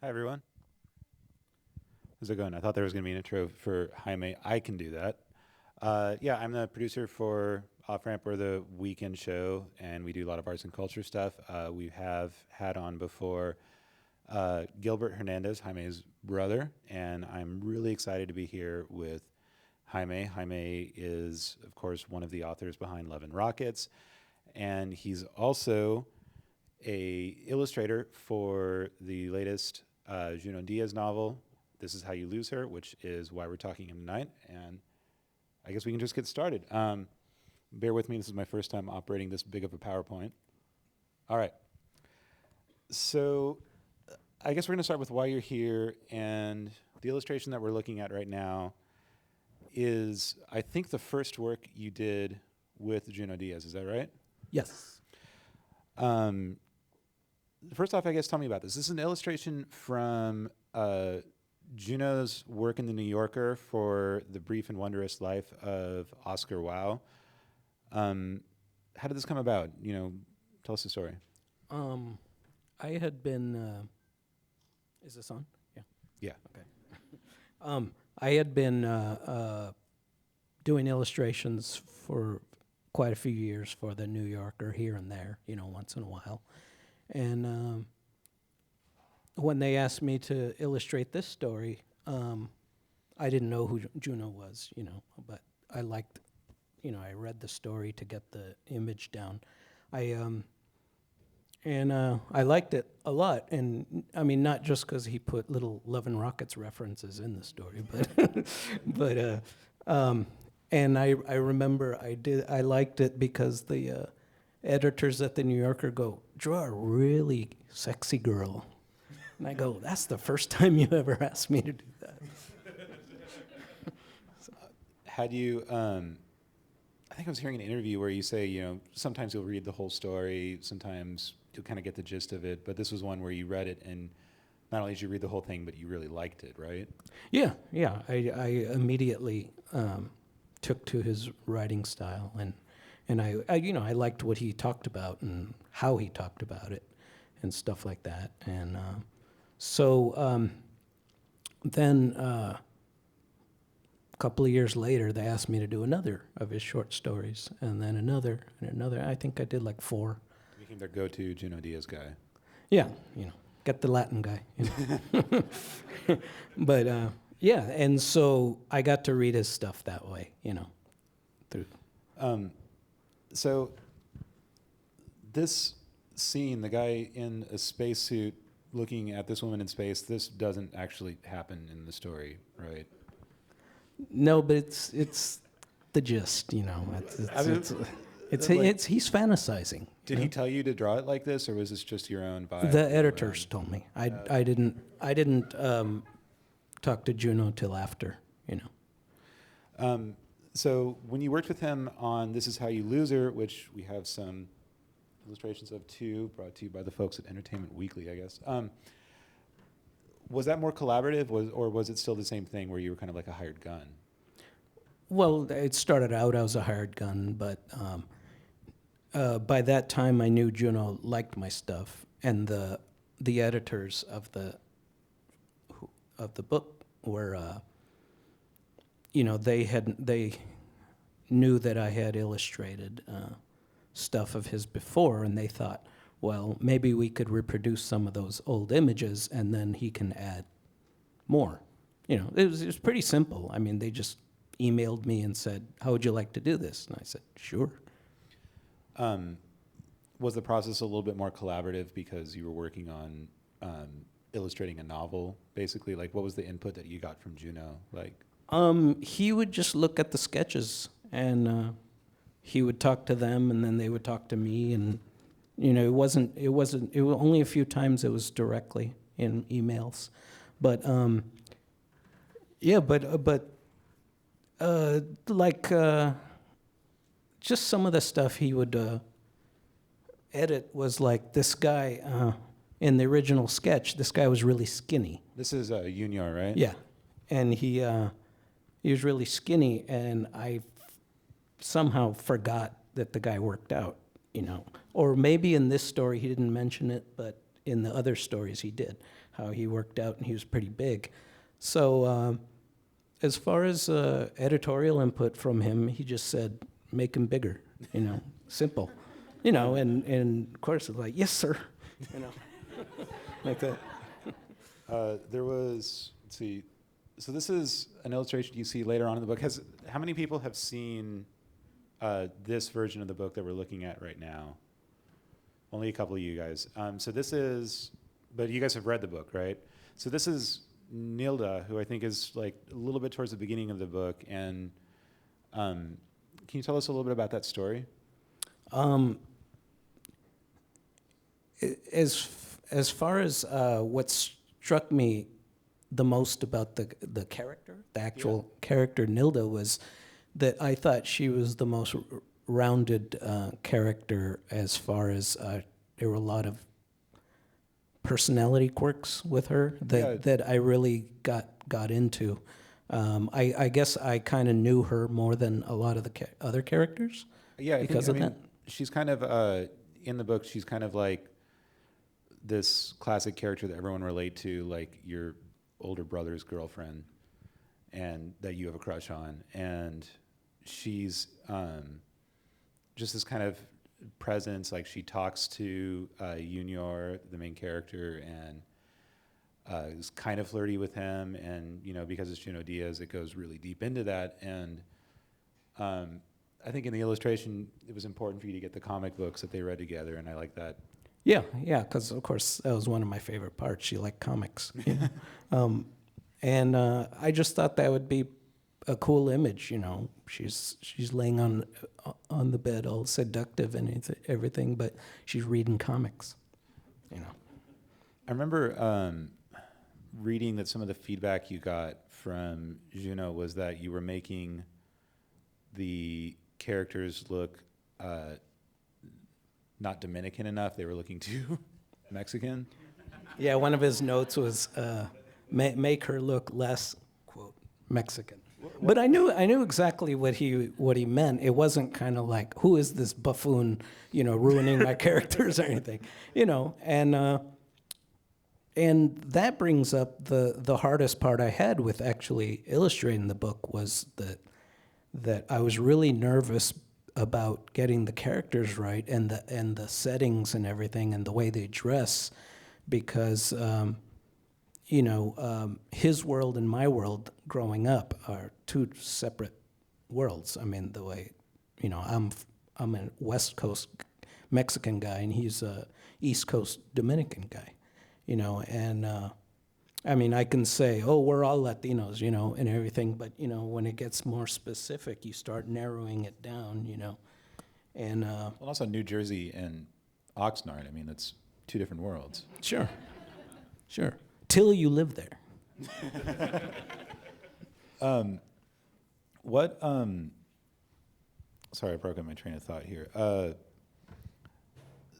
Hi, everyone. How's it going? I thought there was going to be an intro for Jaime. I can do that. Yeah, I'm the producer for Off Ramp. We're the weekend show, and we do a lot of arts and culture stuff. We have had on before Gilbert Hernandez, Jaime's brother, and I'm really excited to be here with Jaime. Jaime is, of course, one of the authors behind Love and Rockets, and he's also a illustrator for the latest Junot Diaz novel, This Is How You Lose Her, which is why we're talking tonight. And I guess we can just get started. Bear with me, this is my first time operating this big of a PowerPoint. All right. So I guess we're going to start with why you're here. And the illustration that we're looking at right now is, I think, the first work you did with Junot Diaz. Is that right? Yes. First off, I guess, tell me about this. This is an illustration from Junot's work in The New Yorker for The Brief and Wondrous Life of Oscar Wilde. How did this come about? Tell us the story. I had been. Is this on? Yeah. Yeah. Okay. I had been doing illustrations for quite a few years for The New Yorker here and there, once in a while. And when they asked me to illustrate this story, I didn't know who Junot was, but I liked, I read the story to get the image down. I liked it a lot, and I mean, not just because he put little Love and Rockets references in the story, but and I remember I liked it because the editors at The New Yorker go, draw a really sexy girl. And I go, that's the first time you ever asked me to do that. Had you, I think I was hearing an interview where you say, sometimes you'll read the whole story, sometimes you'll kind of get the gist of it, but this was one where you read it and not only did you read the whole thing, but you really liked it, right? Yeah. I immediately took to his writing style, and I liked what he talked about and how he talked about it and stuff like that. And so then a couple of years later, they asked me to do another of his short stories, and then another, and another. I think I did like 4. You became their go-to Junot Diaz guy. Yeah, get the Latin guy. But yeah, and so I got to read his stuff that way, through. So this scene, the guy in a spacesuit looking at this woman in space, this doesn't actually happen in the story, right? No, but it's the gist, He's fantasizing. Did he tell you to draw it like this, or was this just your own vibe? The editors told me. I didn't talk to Junot till after, So when you worked with him on This Is How You Lose Her, which we have some illustrations of too, brought to you by the folks at Entertainment Weekly, I guess. Was that more collaborative, or was it still the same thing where you were kind of like a hired gun? Well, it started out as a hired gun, but by that time I knew Junot liked my stuff, and the editors of the book were, they knew that I had illustrated stuff of his before, and they thought, well, maybe we could reproduce some of those old images, and then he can add more. It was pretty simple. I mean, they just emailed me and said, how would you like to do this? And I said, sure. Was the process a little bit more collaborative because you were working on illustrating a novel, basically? Like, what was the input that you got from Junot? He would just look at the sketches, and he would talk to them, and then they would talk to me, and it was only a few times it was directly in emails, but just some of the stuff he would edit was like this guy in the original sketch. This guy was really skinny. This is Junior, right? Yeah, and he was really skinny, and I somehow forgot that the guy worked out, Or maybe in this story he didn't mention it, but in the other stories he did. how he worked out and he was pretty big. So as far as editorial input from him, he just said, make him bigger, simple. And of course it's like, yes, sir, like that. There was, let's see, so this is an illustration you see later on in the book. How many people have seen this version of the book that we're looking at right now? Only a couple of you guys. So this is, but you guys have read the book, right? So this is Nilda, who I think is like a little bit towards the beginning of the book. And can you tell us a little bit about that story? As far as what struck me the most about the character, the actual character Nilda, was that I thought she was the most rounded character as far as there were a lot of personality quirks with her that I really got into. I guess I kind of knew her more than a lot of the other characters. Yeah, because of that. She's kind of in the book. She's kind of like this classic character that everyone relate to, like your older brother's girlfriend, and that you have a crush on. And she's just this kind of presence. Like she talks to Junior, the main character, and is kind of flirty with him. And because it's Junot Diaz, it goes really deep into that. And I think in the illustration, it was important for you to get the comic books that they read together, and I like that. Yeah, because of course that was one of my favorite parts. She liked comics, and I just thought that would be a cool image. She's laying on the bed, all seductive and everything, but she's reading comics. I remember reading that some of the feedback you got from Junot was that you were making the characters look not Dominican enough. They were looking too Mexican. Yeah, one of his notes was make her look less, quote, Mexican. But I knew exactly what he meant. It wasn't kind of like, who is this buffoon, ruining my characters or anything, and that brings up the hardest part I had with actually illustrating the book was that I was really nervous about getting the characters right and the settings and everything and the way they dress, because his world and my world growing up are two separate worlds. I mean, the way I'm a West Coast Mexican guy and he's a East Coast Dominican guy, and I mean, I can say, oh, we're all Latinos, and everything, but, when it gets more specific, you start narrowing it down, and... Well, also New Jersey and Oxnard, I mean, that's two different worlds. Sure. Till you live there. Sorry, I broke up my train of thought here.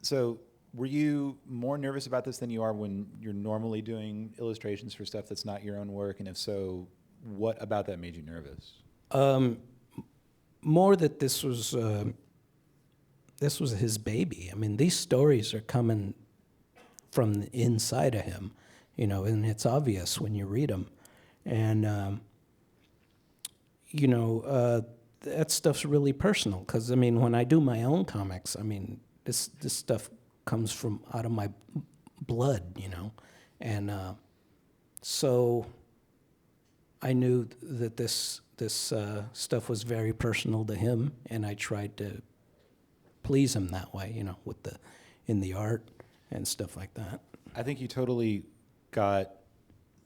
So were you more nervous about this than you are when you're normally doing illustrations for stuff that's not your own work? And if so, what about that made you nervous? More that this was his baby. I mean, these stories are coming from the inside of him, and it's obvious when you read them. And, that stuff's really personal because, I mean, when I do my own comics, I mean, this stuff comes from out of my blood, and so I knew that this stuff was very personal to him, and I tried to please him that way, in the art and stuff like that. I think you totally got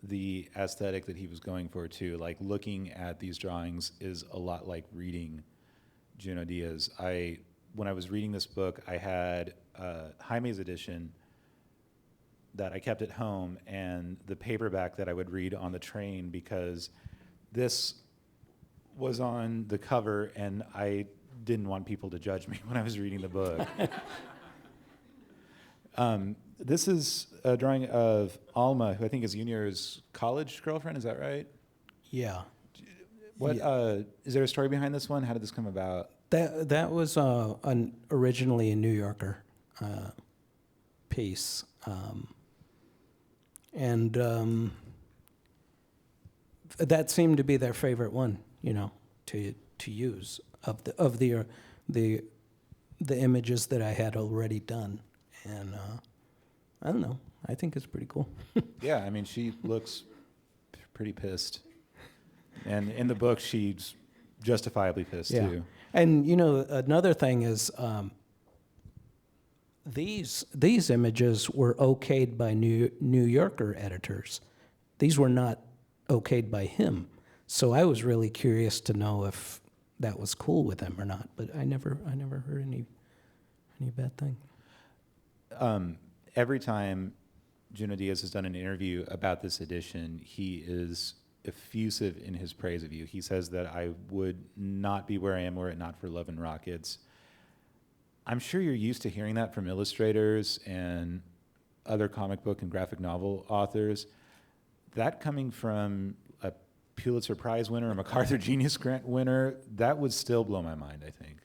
the aesthetic that he was going for too. Like looking at these drawings is a lot like reading Junot Diaz. When I was reading this book, I had Jaime's edition that I kept at home and the paperback that I would read on the train because this was on the cover and I didn't want people to judge me when I was reading the book. This is a drawing of Alma, who I think is Junior's college girlfriend. Is that right? Yeah. What is there a story behind this one? How did this come about? That was originally a New Yorker piece, And that seemed to be their favorite one, to use the images that I had already done. And I don't know. I think it's pretty cool. Yeah, I mean, she looks pretty pissed. And in the book, she's justifiably pissed, too. And, another thing is these images were okayed by New Yorker editors. These were not okayed by him. So I was really curious to know if that was cool with him or not. But I never heard any bad thing. Every time Junot Diaz has done an interview about this edition, he is effusive in his praise of you. He says that I would not be where I am were it not for Love and Rockets. I'm sure you're used to hearing that from illustrators and other comic book and graphic novel authors. That coming from a Pulitzer Prize winner, a MacArthur Genius Grant winner, that would still blow my mind, I think.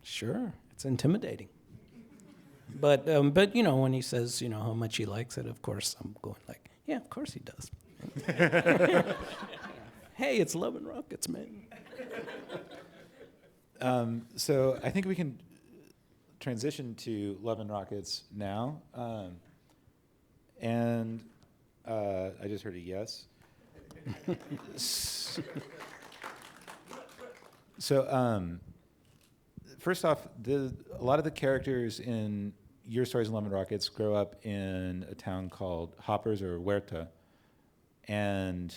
Sure, it's intimidating. But when he says, how much he likes it, of course, I'm going like, yeah, of course he does. Hey, it's Love and Rockets, man. So I think we can transition to Love and Rockets now. And I just heard a yes. So first off, a lot of the characters in your stories in Love and Rockets grow up in a town called Hoppers or Huerta. And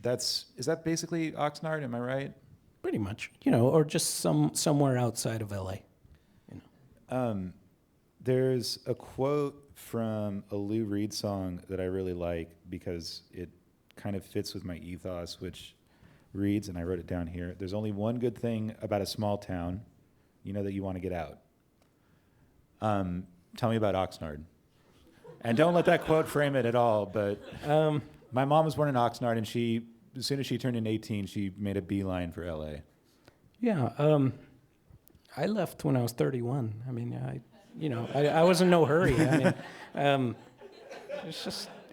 is that basically Oxnard, am I right? Pretty much, or just somewhere outside of LA. There's a quote from a Lou Reed song that I really like because it kind of fits with my ethos, which reads, and I wrote it down here, there's only one good thing about a small town, that you want to get out. Tell me about Oxnard. And don't let that quote frame it at all, but my mom was born in Oxnard, and as soon as she turned 18, she made a beeline for LA. Yeah, I left when I was 31. I mean, I was in no hurry. I mean,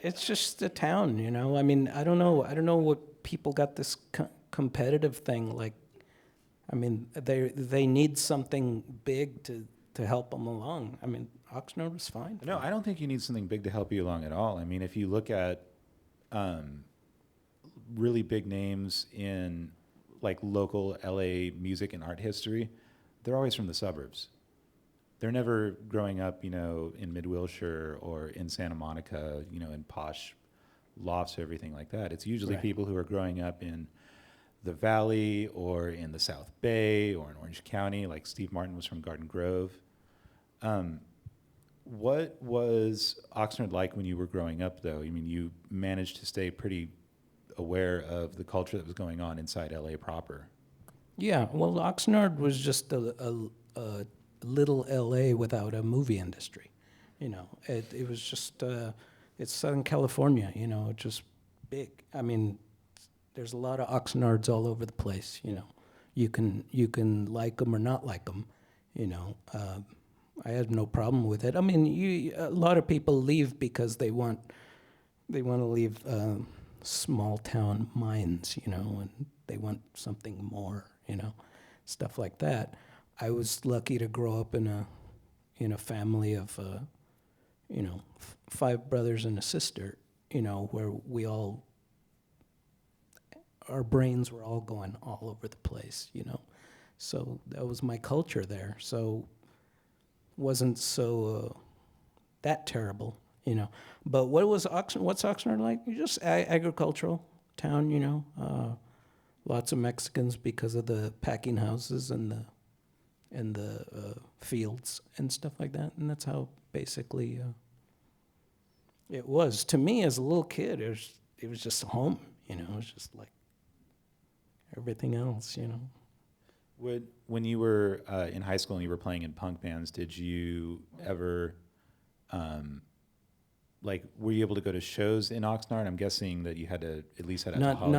it's just a town, I mean, I don't know what people got this competitive thing. Like, I mean, they need something big to help them along. I mean, Oxnard was fine. No, I don't think you need something big to help you along at all. I mean, if you look at really big names in like local LA music and art history, they're always from the suburbs. They're never growing up, in Mid-Wilshire or in Santa Monica, in posh lofts or everything like that. It's usually people who are growing up in the Valley or in the South Bay or in Orange County, like Steve Martin was from Garden Grove. What was Oxnard like when you were growing up, though? I mean, you managed to stay pretty aware of the culture that was going on inside LA proper. Yeah, well, Oxnard was just a little LA without a movie industry. It was just, it's Southern California, just big. I mean, there's a lot of Oxnards all over the place, You can like them or not like them, I had no problem with it. I mean, a lot of people leave because they want to leave small town minds, and they want something more, stuff like that. I was lucky to grow up in a family of 5 brothers and a sister, where our brains were all going all over the place, So that was my culture there. So wasn't so that terrible, But what's Oxnard like? Just agricultural town, lots of Mexicans because of the packing houses and the fields and stuff like that. And that's how basically it was. To me as a little kid, it was just home, It was just like everything else, When you were in high school and you were playing in punk bands, did you ever, were you able to go to shows in Oxnard? I'm guessing that you had to at least head out to Hollywood.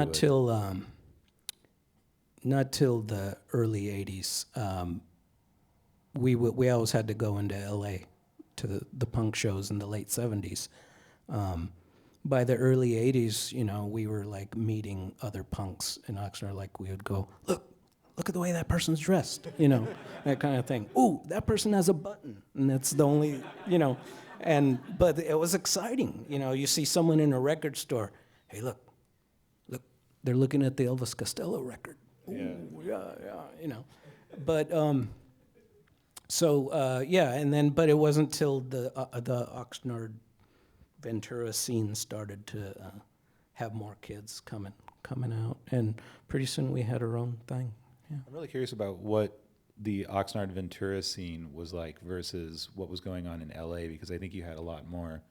Not till the early 80s. We always had to go into LA to the punk shows in the late 70s. by the early 80s, we were like meeting other punks in Oxnard. Like we would go, look at the way that person's dressed, that kind of thing. Ooh, that person has a button. And that's the only, but it was exciting. You see someone in a record store, hey, look, they're looking at the Elvis Costello record. Ooh, yeah. But, but it wasn't till the Oxnard Ventura scene started to have more kids coming out, and pretty soon we had our own thing. Yeah. I'm really curious about what the Oxnard Ventura scene was like versus what was going on in LA, because I think you had a lot more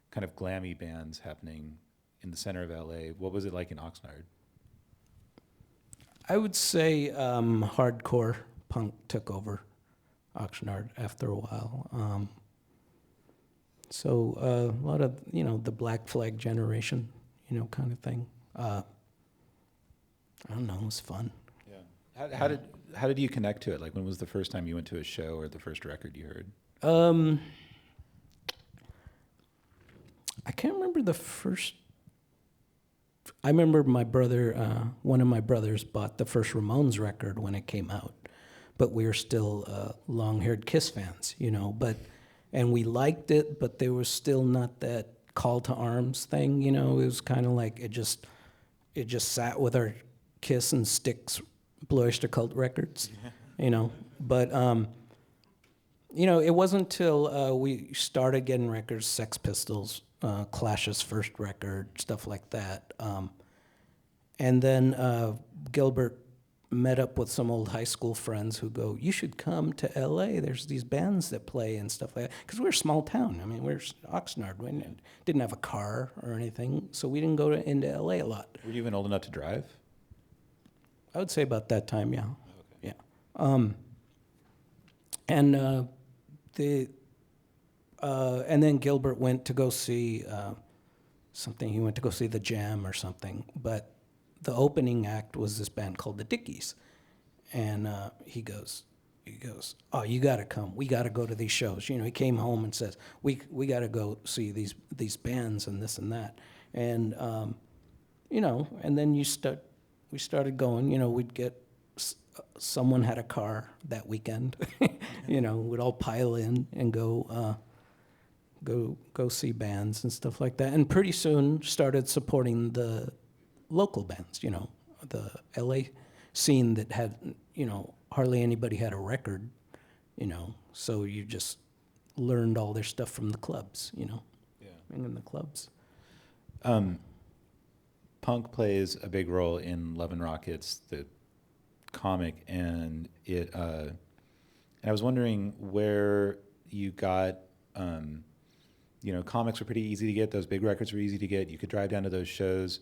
kind of glammy bands happening in the center of LA. What was it like in Oxnard? I would say hardcore punk took over Oxnard after a while. So a lot of, the Black Flag generation, kind of thing. I don't know, it was fun. Yeah. How did you connect to it? Like, when was the first time you went to a show or the first record you heard? I can't remember the first. I remember my brother, one of my brothers bought the first Ramones record when it came out, but we were still long-haired Kiss fans, and we liked it, but there was still not that call to arms thing, it was kind of like it just sat with our Kiss and Styx Blue Oyster Cult records, but it wasn't until we started getting records, Sex Pistols, Clash's first record, stuff like that, and then Gilbert met up with some old high school friends who go, you should come to LA. There's these bands that play and stuff like that. Because we're a small town. I mean, we're Oxnard. We didn't have a car or anything, so we didn't go into LA a lot. Were you even old enough to drive? I would say about that time, yeah. Okay. Yeah. And then Gilbert went to go see something. He went to go see the Jam or something, but the opening act was this band called the Dickies, and he goes, oh, you got to come. We got to go to these shows. He came home and says, we got to go see these bands and this and that, and and then we started going. We'd get someone had a car that weekend, we'd all pile in and go see bands and stuff like that, and pretty soon started supporting the local bands, the LA scene that had, hardly anybody had a record, so you just learned all their stuff from the clubs, Yeah. In the clubs. Punk plays a big role in Love and Rockets, the comic, and and I was wondering where you got, comics were pretty easy to get, those big records were easy to get, you could drive down to those shows.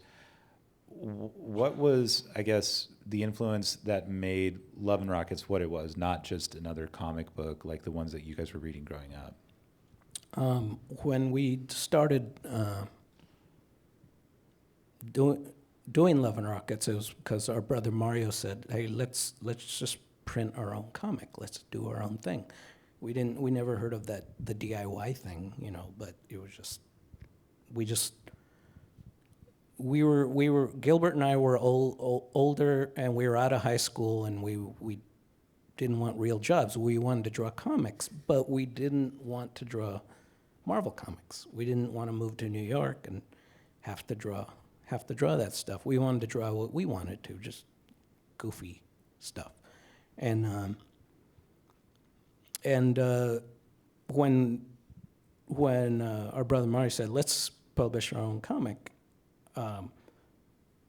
What was, I guess, the influence that made Love and Rockets what it was, not just another comic book like the ones that you guys were reading growing up? When we started doing Love and Rockets, it was because our brother Mario said, "Hey, let's just print our own comic. Let's do our own thing." We never heard of the DIY thing, but it was just we were Gilbert and I were older, and we were out of high school, and we didn't want real jobs. We wanted to draw comics, but we didn't want to draw Marvel comics. We didn't want to move to New York and have to draw that stuff. We wanted to draw what we wanted to, just goofy stuff. And when our brother Mario said, "Let's publish our own comic,"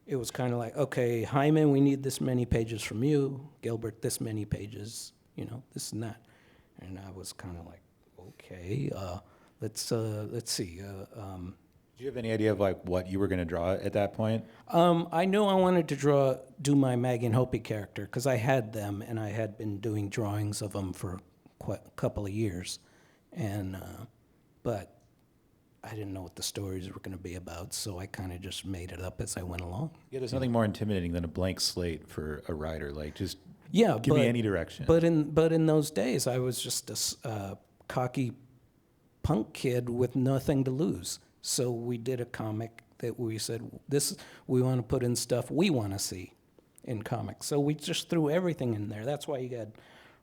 it was kind of like, okay, Jaime, we need this many pages from you. Gilbert, this many pages, this and that. And I was kind of like, okay, let's see. Do you have any idea of what you were going to draw at that point? I knew I wanted to do my Maggie and Hopi character because I had them, and I had been doing drawings of them for quite a couple of years, and but I didn't know what the stories were going to be about, so I kind of just made it up as I went along. Yeah, there's nothing more intimidating than a blank slate for a writer. Just give me any direction. But in those days, I was just a cocky punk kid with nothing to lose. So we did a comic that we said, we want to put in stuff we want to see in comics. So we just threw everything in there. That's why you got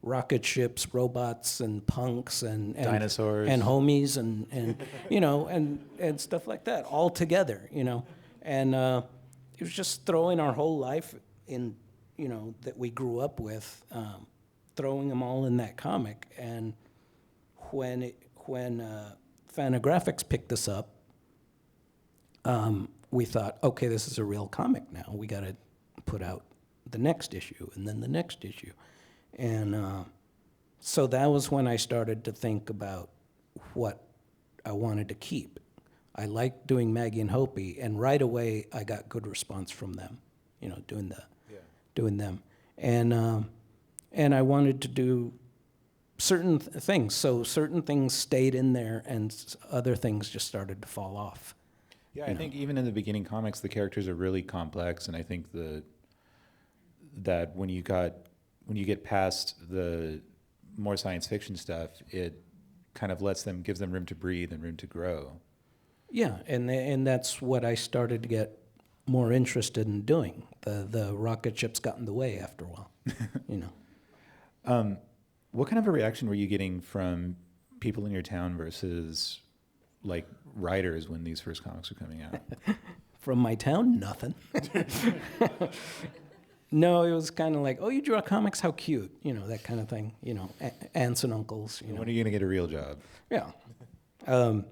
rocket ships, robots, and punks, and Dinosaurs. and homies, and you know, and stuff like that, all together, you know. And it was just throwing our whole life in, you know, that we grew up with, throwing them all in that comic. And when Fantagraphics picked us up, we thought, okay, this is a real comic now. We got to put out the next issue, and then the next issue. And so that was when I started to think about what I wanted to keep. I liked doing Maggie and Hopi, and right away I got good response from them, you know, doing them. And I wanted to do certain things. So certain things stayed in there, and other things just started to fall off. Yeah, I think even in the beginning comics, the characters are really complex, and I think that when you get past the more science fiction stuff, it kind of gives them room to breathe and room to grow. Yeah, and that's what I started to get more interested in doing. The rocket ships got in the way after a while, you know. What kind of a reaction were you getting from people in your town versus like writers when these first comics were coming out? From my town, nothing. No, it was kind of like, oh, you draw comics? How cute, you know, that kind of thing. You know, aunts and uncles. You know. When are you going to get a real job? Yeah. And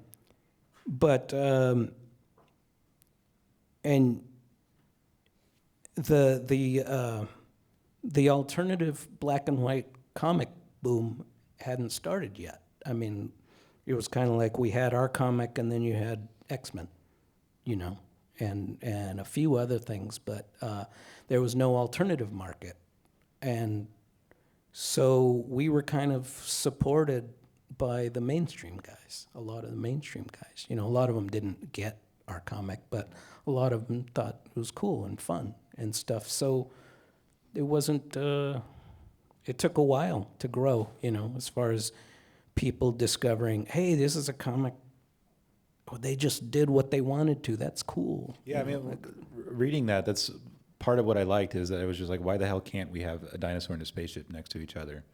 the alternative black and white comic boom hadn't started yet. I mean, it was kind of like we had our comic, and then you had X-Men, you know, and a few other things, but there was no alternative market. And so we were kind of supported by the mainstream guys, a lot of the mainstream guys. You know, a lot of them didn't get our comic, but a lot of them thought it was cool and fun and stuff. So it wasn't, it took a while to grow, you know, as far as people discovering, hey, this is a comic. Oh, they just did what they wanted to. That's cool. Yeah, I mean, reading that's part of what I liked, is that I was just like, why the hell can't we have a dinosaur and a spaceship next to each other?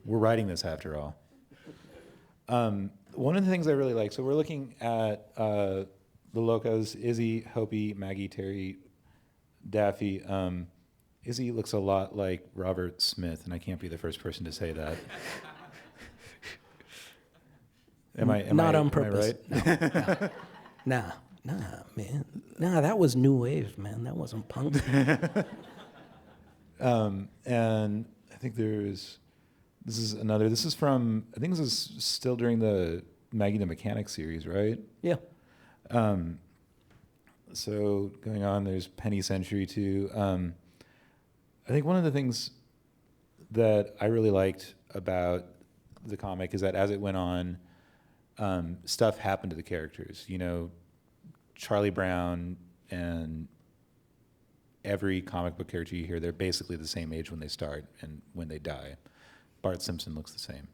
We're writing this after all. One of the things I really like, so we're looking at the Locos, Izzy, Hopi, Maggie, Terry, Daffy. Izzy looks a lot like Robert Smith, and I can't be the first person to say that. Am I on purpose. Right? No. Nah, man. Nah, that was new wave, man. That wasn't punk. And I think this is from, I think this is still during the Maggie the Mechanic series, right? Yeah. So going on, there's Penny Century too. I think one of the things that I really liked about the comic is that as it went on, stuff happened to the characters. You know, Charlie Brown and every comic book character you hear, they're basically the same age when they start and when they die. Bart Simpson looks the same.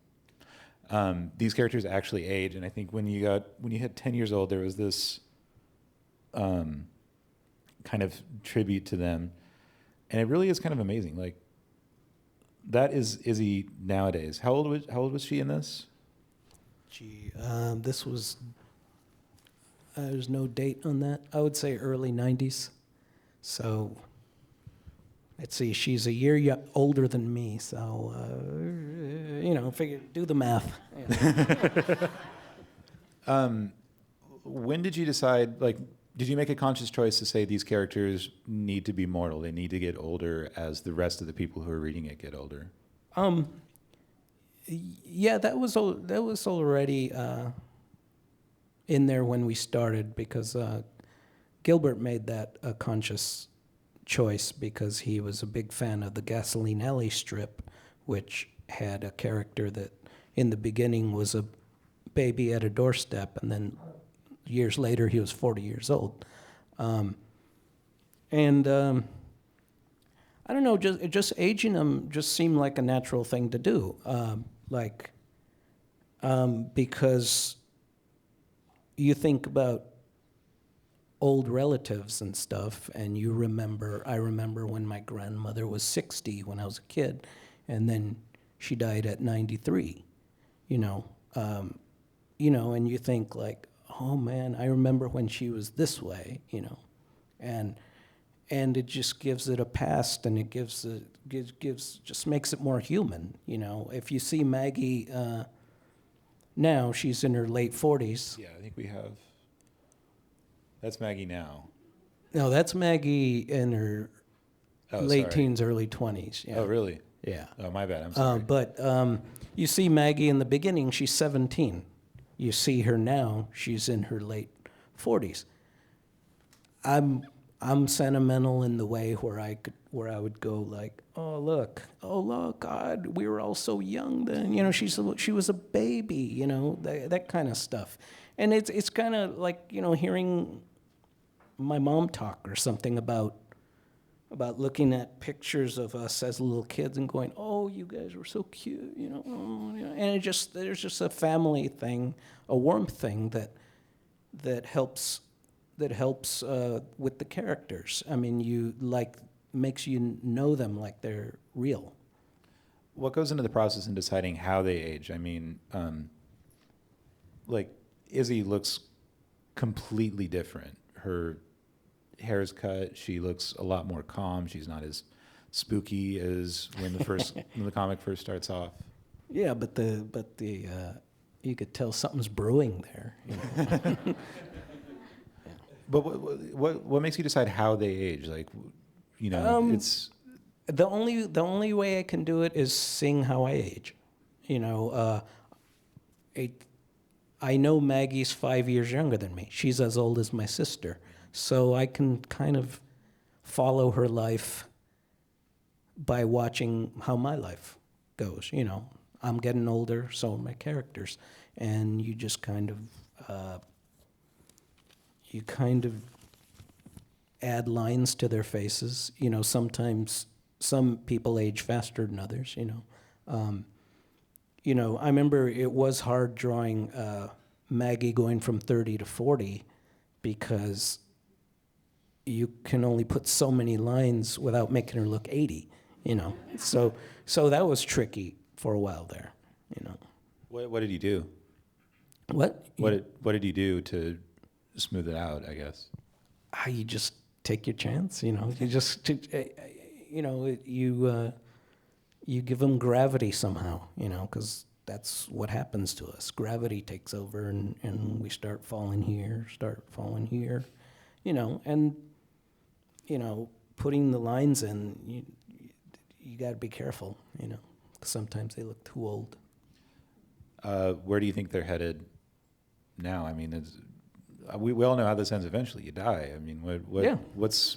These characters actually age, and I think when you hit 10 years old, there was this kind of tribute to them, and it really is kind of amazing. Like, that is Izzy nowadays. How old was she in this? Gee, this was, there's no date on that. I would say early 90s. So, let's see, she's a year older than me, so, you know, do the math. Yeah. When did you decide, like, did you make a conscious choice to say these characters need to be mortal, they need to get older as the rest of the people who are reading it get older? Yeah, that was already in there when we started, because Gilbert made that a conscious choice because he was a big fan of the Gasoline Alley strip, which had a character that in the beginning was a baby at a doorstep, and then years later he was 40 years old. I don't know, just aging them just seemed like a natural thing to do. Because you think about old relatives and stuff, and I remember when my grandmother was 60 when I was a kid, and then she died at 93, you know. And you think like, oh man, I remember when she was this way, and it just gives it a past, and it just makes it more human, If you see Maggie now, she's in her late 40s. Yeah, I think we have. That's Maggie now. No, that's Maggie in her late sorry. teens, early 20s. Yeah. Oh, really? Yeah. Oh, my bad. I'm sorry. But you see Maggie in the beginning, she's 17. You see her now, she's in her late 40s. I'm sentimental in the way where I would go like, oh look, God, we were all so young then. She was a baby, that kind of stuff. And it's kind of like, hearing my mom talk or something about looking at pictures of us as little kids and going, oh, you guys were so cute, and there's just a family thing, a warmth thing that helps with the characters. I mean, makes you know them like they're real. What goes into the process in deciding how they age? I mean, like Izzy looks completely different. Her hair's cut. She looks a lot more calm. She's not as spooky as when the comic first starts off. Yeah, but you could tell something's brewing there. But what makes you decide how they age? Like, it's the only way I can do it is seeing how I age. I know Maggie's 5 years younger than me. She's as old as my sister. So I can kind of follow her life by watching how my life goes. I'm getting older, so are my characters. And you just kind of add lines to their faces. Sometimes some people age faster than others, I remember it was hard drawing Maggie going from 30 to 40 because you can only put so many lines without making her look 80, So that was tricky for a while there, what did you do? What? What did you do to smooth it out, I guess? You just take your chance, You just, you give them gravity somehow, because that's what happens to us. Gravity takes over, and we start falling here, and putting the lines in, you got to be careful, 'cause sometimes they look too old. Where do you think they're headed now? I mean, we all know how this ends eventually. You die. I mean, Yeah.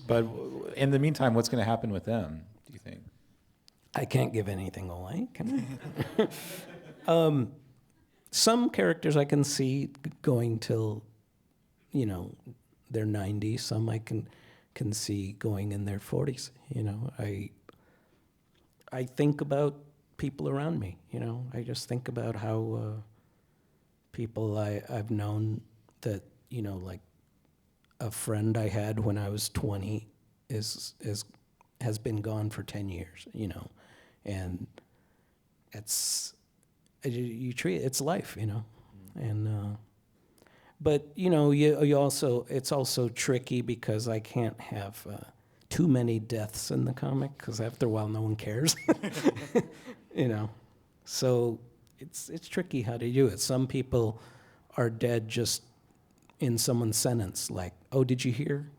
but in the meantime, what's going to happen with them, do you think? I can't give anything away, can I? Some characters I can see going till, they're 90. Some I can see going in their 40s. I think about people around me. I just think about how people I've known that, like a friend I had when I was 20 has been gone for 10 years. And you treat it's life, and but you also, it's also tricky because I can't have too many deaths in the comic because after a while no one cares, so it's tricky how to do it. Some people are dead just in someone's sentence, like, oh, did you hear?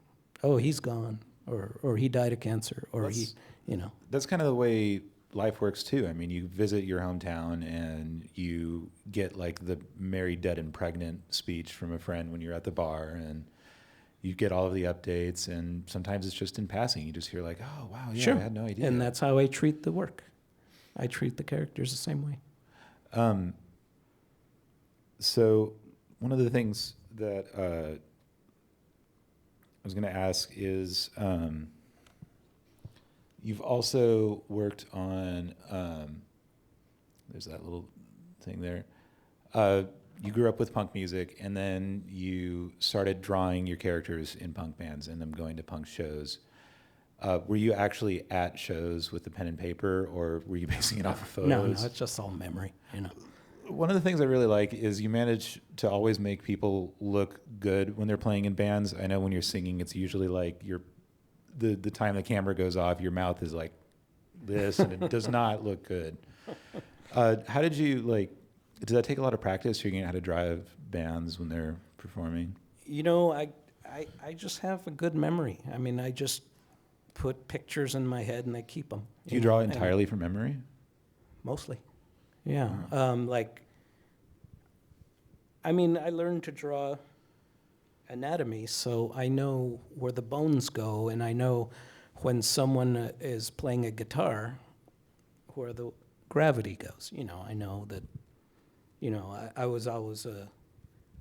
Oh, he's gone, or he died of cancer, or That's kind of the way life works too. I mean, you visit your hometown and you get like the married, dead, and pregnant speech from a friend when you're at the bar, and you get all of the updates. And sometimes it's just in passing. You just hear like, "Oh, wow, yeah, Sure. I had no idea." And that's how I treat the work. I treat the characters the same way. So one of the things that I was going to ask is, you've also worked on, there's that little thing there, you grew up with punk music, and then you started drawing your characters in punk bands and them going to punk shows. Were you actually at shows with the pen and paper, or were you basing it off of photos? No, it's just all memory, One of the things I really like is you manage to always make people look good when they're playing in bands. I know when you're singing, it's usually like the time the camera goes off, your mouth is like this, and it does not look good. How did you did that take a lot of practice figuring out how to drive bands when they're performing? I just have a good memory. I mean, I just put pictures in my head and I keep them. Do you draw entirely from memory? Mostly. Yeah. Uh-huh. I learned to draw anatomy, so I know where the bones go, and I know when someone is playing a guitar, where the gravity goes. I know that, I was always,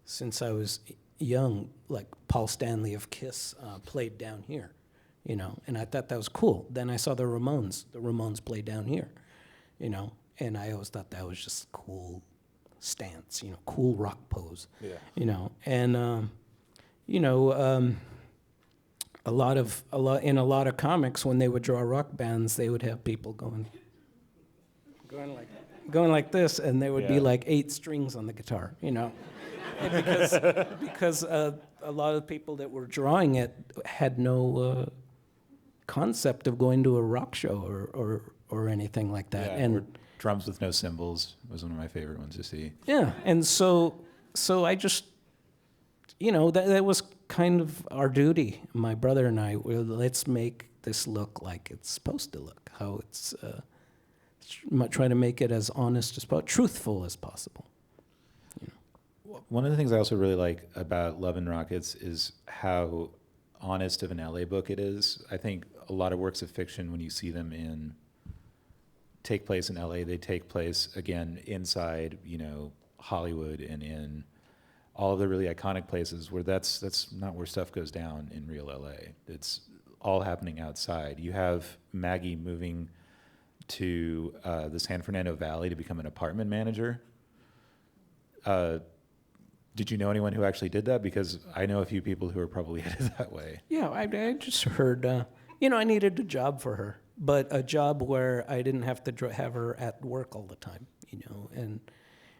since I was young, like Paul Stanley of Kiss played down here, and I thought that was cool. Then I saw the Ramones. The Ramones played down here, and I always thought that was just cool stance, cool rock pose, and in a lot of comics, when they would draw rock bands, they would have people going like this, and there would be like 8 strings on the guitar, because a lot of people that were drawing it had no concept of going to a rock show or anything like that, or drums with no cymbals was one of my favorite ones to see. Yeah, and so I just, that was kind of our duty. My brother and I, let's make this look like it's supposed to look, how it's, try to make it as honest as possible, truthful as possible. One of the things I also really like about Love and Rockets is how honest of an LA book it is. I think a lot of works of fiction, when you see them take place in LA, they take place, again, inside, Hollywood and in all of the really iconic places where that's not where stuff goes down in real LA. It's all happening outside. You have Maggie moving to the San Fernando Valley to become an apartment manager. Did you know anyone who actually did that? Because I know a few people who are probably headed that way. Yeah, I just heard, I needed a job for her, but a job where I didn't have to have her at work all the time,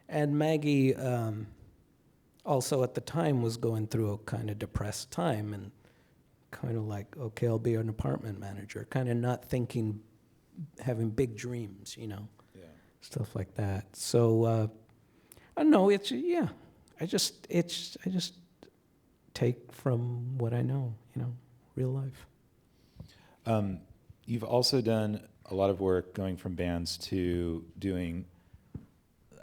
and Maggie also at the time was going through a kind of depressed time, and kind of like, okay, I'll be an apartment manager, kind of not thinking, having big dreams, stuff like that. So I don't know. I just take from what I know, real life. You've also done a lot of work going from bands to doing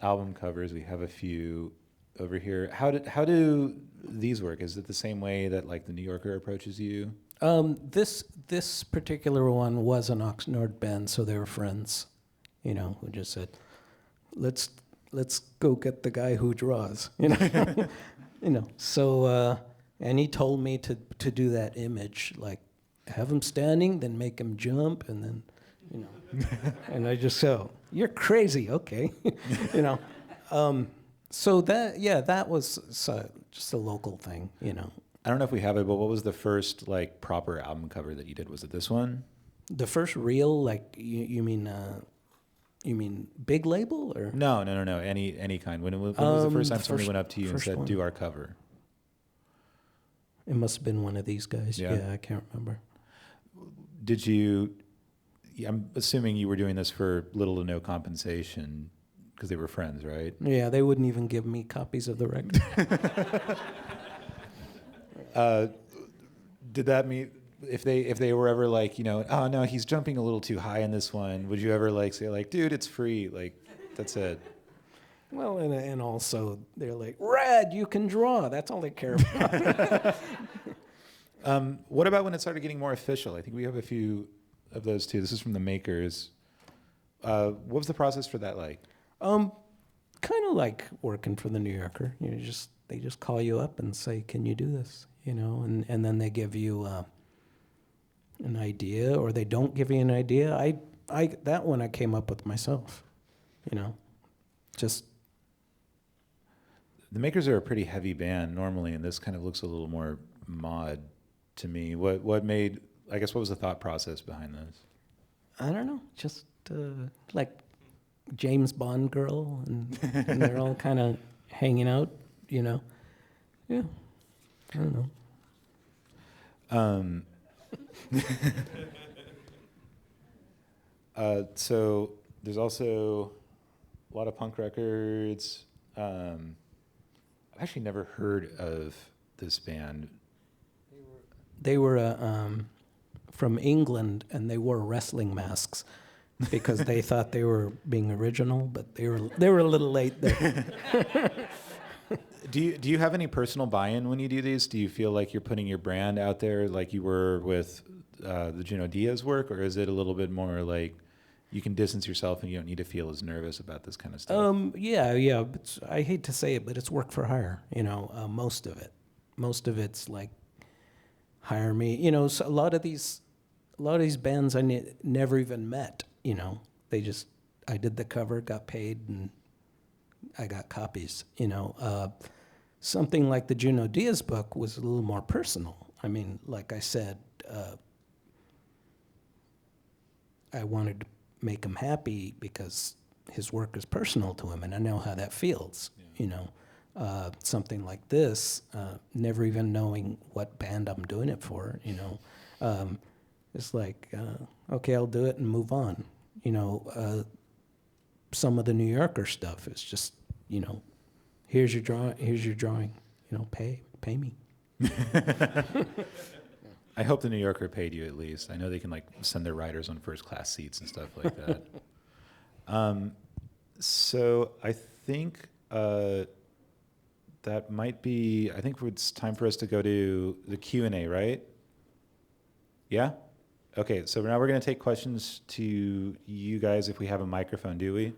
album covers. We have a few over here. How do these work? Is it the same way that like the New Yorker approaches you? This particular one was an Oxnard band, so they were friends, who just said, let's go get the guy who draws, So, and he told me to do that image, like have him standing, then make him jump, and then, and I just said, you're crazy, okay, So that was just a local thing, I don't know if we have it, but what was the first like proper album cover that you did? Was it this one? The first real, like you mean big label or? No. Any kind. When was the first time somebody went up to you and said, "Do our cover"? It must have been one of these guys. Yeah, I can't remember. Did you? I'm assuming you were doing this for little to no compensation because they were friends, right? Yeah, they wouldn't even give me copies of the record. Did that mean if they were ever like, oh no, he's jumping a little too high in this one, would you ever like say like, dude, it's free, like that's it? Well, and also they're like, rad, you can draw. That's all they care about. What about when it started getting more official? I think we have a few of those too. This is from the Makers. What was the process for that like? Kind of like working for the New Yorker. They just call you up and say, can you do this? And then they give you an idea, or they don't give you an idea. I that one I came up with myself. Just the Makers are a pretty heavy band normally, and this kind of looks a little more mod to me. What was the thought process behind this? I don't know, just like James Bond girl, and they're all kind of hanging out, you know. Yeah, I don't know. So there's also a lot of punk records. I've actually never heard of this band. They were from England, and they wore wrestling masks because they thought they were being original, but they were a little late there. Do you have any personal buy-in when you do these? Do you feel like you're putting your brand out there like you were with the Junot Diaz work, or is it a little bit more like you can distance yourself and you don't need to feel as nervous about this kind of stuff? Yeah. But I hate to say it, but it's work for hire. You know, most of it's like hire me. You know, so a lot of these bands I never even met. You know, I did the cover, got paid, and I got copies. You know, something like the Junot Diaz book was a little more personal. I mean, like I said, I wanted to make him happy because his work is personal to him, and I know how that feels. Yeah. You know, something like this, never even knowing what band I'm doing it for. You know, it's like, okay, I'll do it and move on. You know, some of the New Yorker stuff is just, you know, here's your drawing. You know, pay me. I hope the New Yorker paid you at least. I know they can like send their writers on first class seats and stuff like that. So I think that might be. I think it's time for us to go to the Q&A, right? Yeah. Okay. So now we're going to take questions to you guys if we have a microphone. Do we?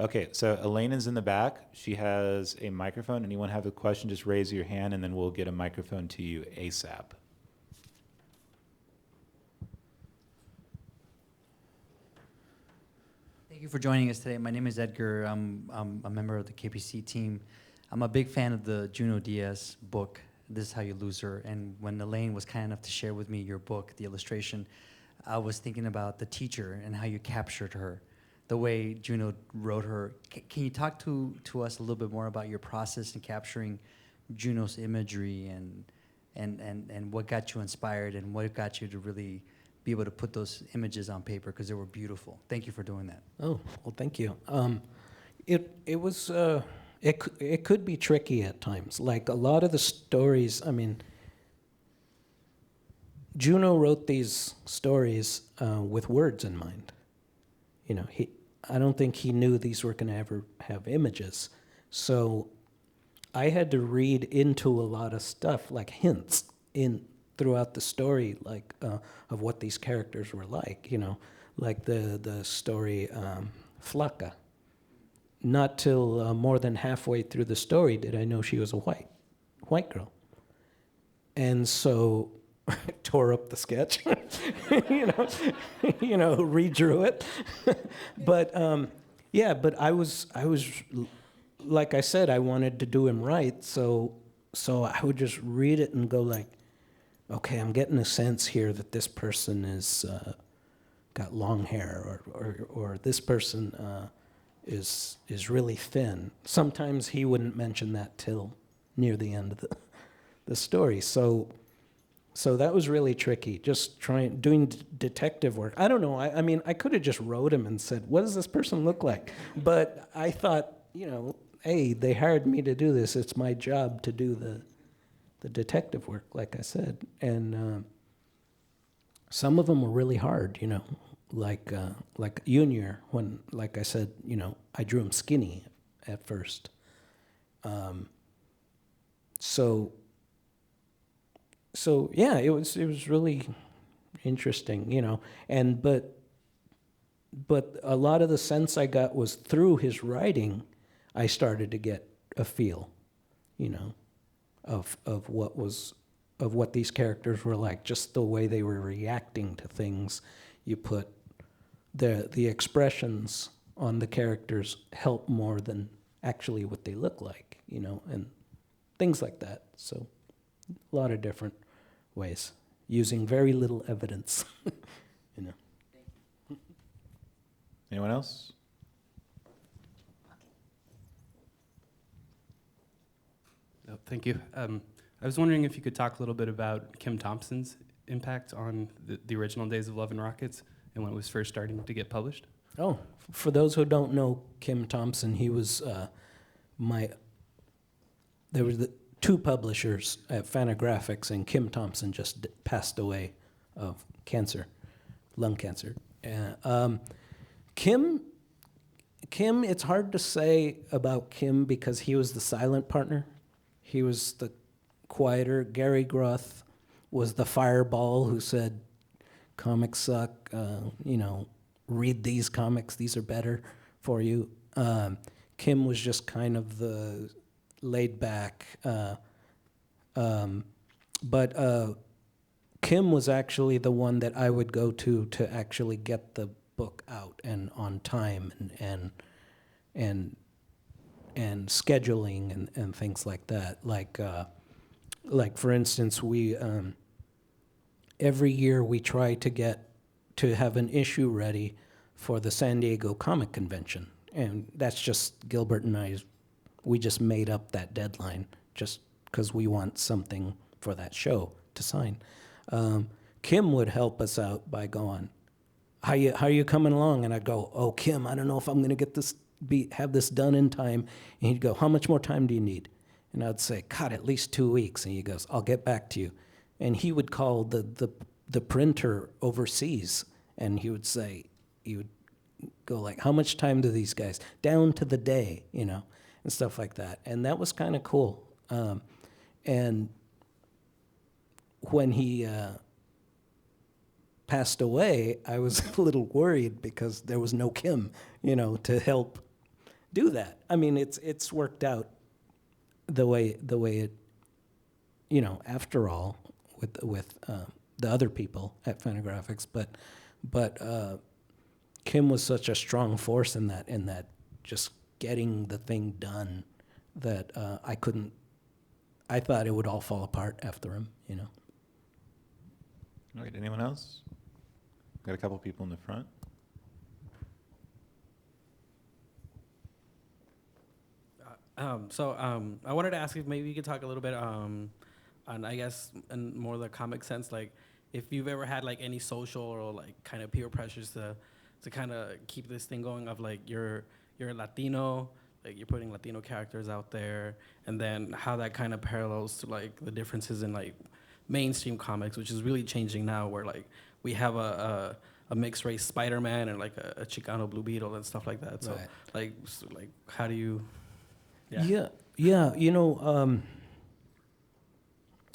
Okay, so Elena's in the back. She has a microphone. Anyone have a question, just raise your hand, and then we'll get a microphone to you ASAP. Thank you for joining us today. My name is Edgar. I'm a member of the KPC team. I'm a big fan of the Junot Diaz book, This Is How You Lose Her. And when Elaine was kind enough to share with me your book, the illustration, I was thinking about the teacher and how you captured her. The way Junot wrote her. Can you talk to us a little bit more about your process in capturing Junot's imagery and what got you inspired and what got you to really be able to put those images on paper, because they were beautiful. Thank you for doing that. Oh, well, thank you. It could be tricky at times. Like a lot of the stories, I mean, Junot wrote these stories with words in mind. You know, I don't think he knew these were going to ever have images. So I had to read into a lot of stuff, like hints throughout the story, like of what these characters were like, you know, like the story Flaca. Not till more than halfway through the story did I know she was a white girl. And so I tore up the sketch, redrew it. But I was like I said, I wanted to do him right, so I would just read it and go like, okay, I'm getting a sense here that this person is got long hair, or this person is really thin. Sometimes he wouldn't mention that till near the end of the story. So that was really tricky, just doing detective work. I don't know, I mean, I could have just wrote him and said, what does this person look like? But I thought, hey, they hired me to do this. It's my job to do the detective work, like I said. And some of them were really hard, like Junior, when, like I said, I drew him skinny at first. So yeah, it was really interesting, and but a lot of the sense I got was through his writing. I started to get a feel, of what these characters were like, just the way they were reacting to things. You put the expressions on the characters help more than actually what they look like, and things like that. So a lot of different ways, using very little evidence, Anyone else? Oh, thank you. I was wondering if you could talk a little bit about Kim Thompson's impact on the original Days of Love and Rockets and when it was first starting to get published. Oh, for those who don't know Kim Thompson, he was there were the two publishers at Fantagraphics, and Kim Thompson just passed away of cancer, lung cancer. Kim, it's hard to say about Kim because he was the silent partner. He was the quieter. Gary Groth was the fireball who said, comics suck, read these comics, these are better for you. Kim was just kind of the laid back, but Kim was actually the one that I would go to actually get the book out and on time and scheduling and things like that. Like for instance, we every year we try to have an issue ready for the San Diego Comic Convention, and that's just Gilbert and I. We just made up that deadline just because we want something for that show to sign. Kim would help us out by going, how you coming along? And I'd go, oh, Kim, I don't know if I'm going to have this done in time. And he'd go, how much more time do you need? And I'd say, God, at least 2 weeks. And he goes, I'll get back to you. And he would call the printer overseas, and he would go like, how much time do these guys? Down to the day, and stuff like that. And that was kind of cool. And when he passed away, I was a little worried because there was no Kim, to help do that. I mean, it's worked out the way it, after all, with the other people at Fantagraphics, but Kim was such a strong force in that just getting the thing done that I thought it would all fall apart after him, All right, anyone else? Got a couple people in the front. I wanted to ask if maybe you could talk a little bit on, I guess, in more the comic sense, like if you've ever had like any social or like kind of peer pressures to kind of keep this thing going of like you're Latino, like you're putting Latino characters out there, and then how that kind of parallels to like the differences in like mainstream comics, which is really changing now, where like we have a mixed race Spider-Man and like a Chicano Blue Beetle and stuff like that. So Right. like how do you? Yeah.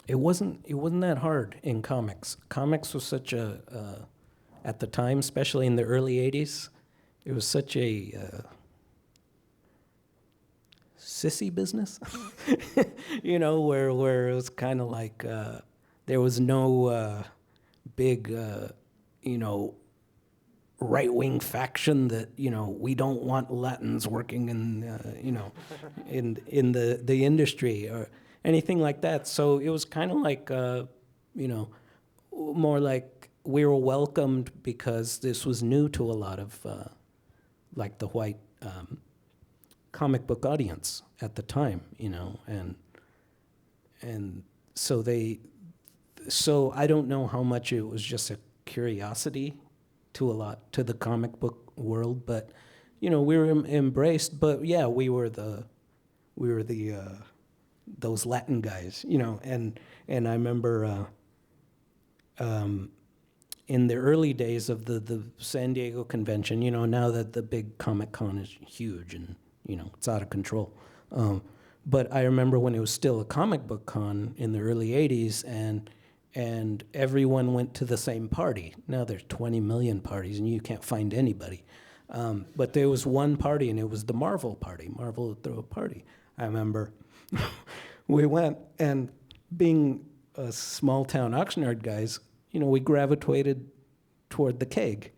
It wasn't that hard in comics. Comics was such at the time, especially in the early '80s, it was such a sissy business, where it was kind of like there was no big, right-wing faction that we don't want Latins working in in the industry or anything like that. So it was kind of like more like we were welcomed because this was new to a lot of like the white comic book audience at the time, and so I don't know how much it was just a curiosity to the comic book world, but we were embraced. But yeah, we were the those Latin guys, and I remember in the early days of the San Diego convention, now that the big Comic Con is huge and it's out of control. But I remember when it was still a comic book con in the early '80s, and everyone went to the same party. Now there's 20 million parties, and you can't find anybody. But there was one party, and it was the Marvel party. Marvel would throw a party. I remember we went, and being a small town Oxnard guys, we gravitated toward the keg.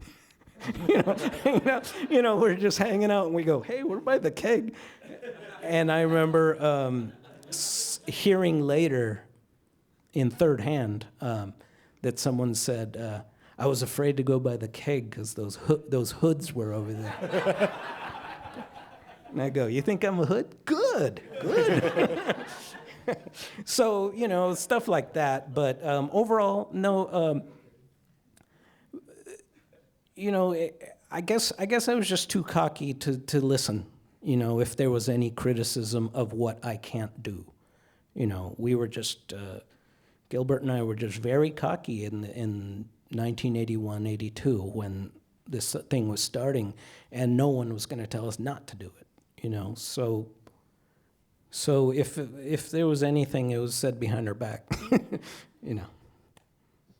We're just hanging out and we go, hey, we're by the keg. And I remember hearing later in third hand that someone said, I was afraid to go by the keg because those hoods were over there. And I go, you think I'm a hood? Good. So, stuff like that. But overall, no, I guess I was just too cocky to listen, if there was any criticism of what I can't do. We were just, Gilbert and I were just very cocky in 1981, 82 when this thing was starting, and no one was going to tell us not to do it, So if there was anything, it was said behind our back,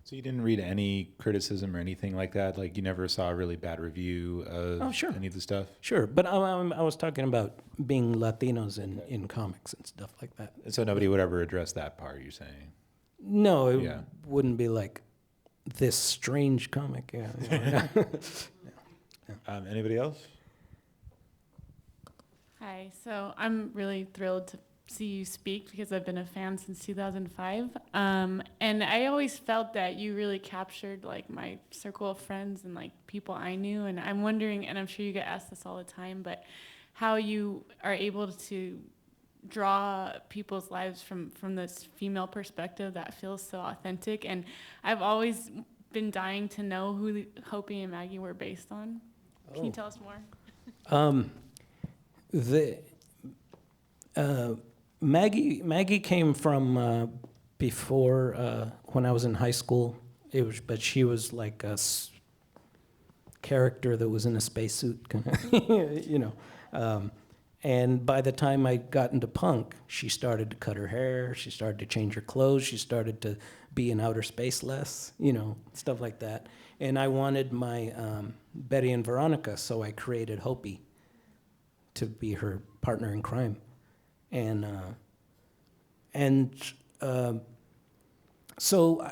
So you didn't read any criticism or anything like that? Like you never saw a really bad review of sure. any of the stuff? Sure, but I was talking about being Latinos in comics and stuff like that. So nobody would ever address that part, you're saying? No, it Yeah. wouldn't be like this strange comic. Yeah. Anybody else? Hi, so I'm really thrilled to see you speak because I've been a fan since 2005. And I always felt that you really captured like my circle of friends and like people I knew. And I'm wondering, and I'm sure you get asked this all the time, but how you are able to draw people's lives from this female perspective that feels so authentic. And I've always been dying to know who Hopi and Maggie were based on. Can you tell us more? Maggie came from before when I was in high school. But she was like a character that was in a spacesuit, And by the time I got into punk, she started to cut her hair, she started to change her clothes, she started to be in outer space less, stuff like that. And I wanted my Betty and Veronica, so I created Hopi to be her partner in crime. So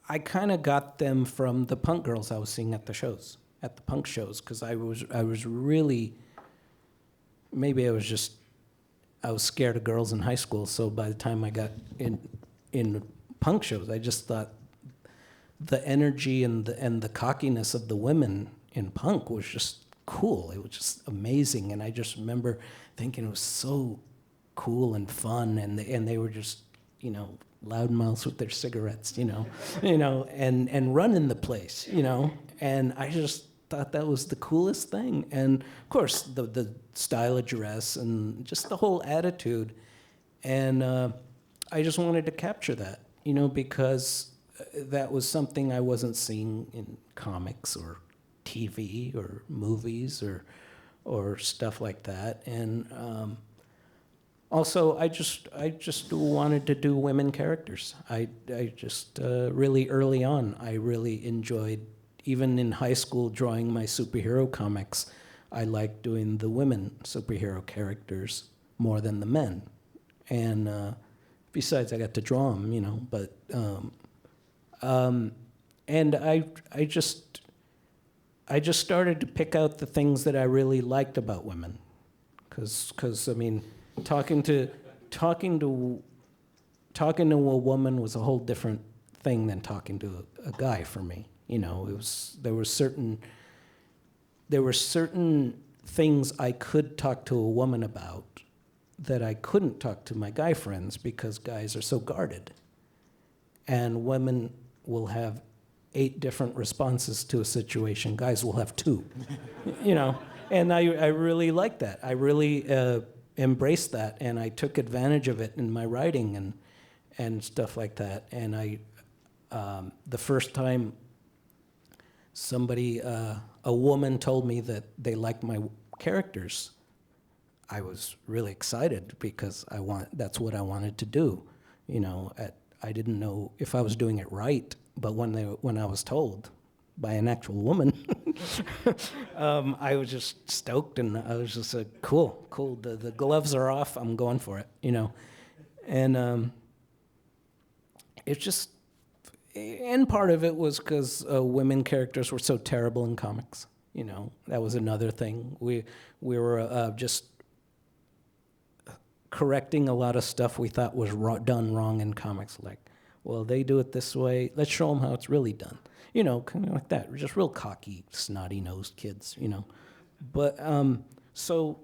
I kind of got them from the punk girls I was seeing at the punk shows, because I was really, maybe I was scared of girls in high school. So by the time I got in punk shows, I just thought the energy and the cockiness of the women in punk was just cool. It was just amazing, and I just remember thinking it was so cool and fun, and they were just loudmouths with their cigarettes, and running the place, and I just thought that was the coolest thing. And of course the style of dress and just the whole attitude, and I just wanted to capture that, because that was something I wasn't seeing in comics or TV or movies or stuff like that. And also, I just wanted to do women characters. I just really early on, I really enjoyed, even in high school, drawing my superhero comics. I liked doing the women superhero characters more than the men. And besides, I got to draw them, but and I just started to pick out the things that I really liked about women, because I mean, talking to a woman was a whole different thing than talking to a guy for me. There were certain things I could talk to a woman about that I couldn't talk to my guy friends, because guys are so guarded, and women will have 8 different responses to a situation. Guys will have 2, And I really liked that. I really embraced that, and I took advantage of it in my writing and stuff like that. And the first time a woman told me that they liked my characters, I was really excited, because that's what I wanted to do. I didn't know if I was doing it right, but when I was told by an actual woman, I was just stoked, and I was just like, cool. The gloves are off. I'm going for it, And it's just, and part of it was because women characters were so terrible in comics, You know, that was another thing. We were just correcting a lot of stuff we thought was done wrong in comics. Like, well, they do it this way. Let's show them how it's really done. You know, kind of like that. We're just real cocky, snotty-nosed kids, you know. But, so,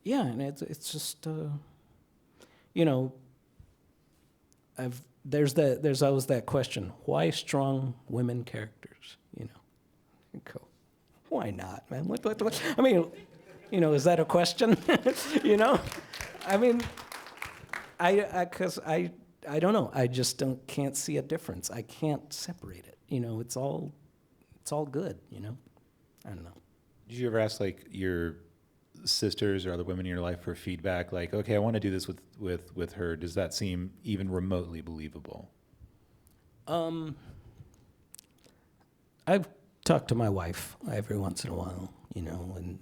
yeah, and it's just, you know, there's always that question, why strong women characters, you know? Cool. Why not, man? What? I mean, you know, is that a question? You know? I mean, because I don't know. I just can't see a difference. I can't separate it. You know, it's all good, you know? I don't know. Did you ever ask like your sisters or other women in your life for feedback? Like, okay, I want to do this with her. Does that seem even remotely believable? I've talked to my wife every once in a while, you know, and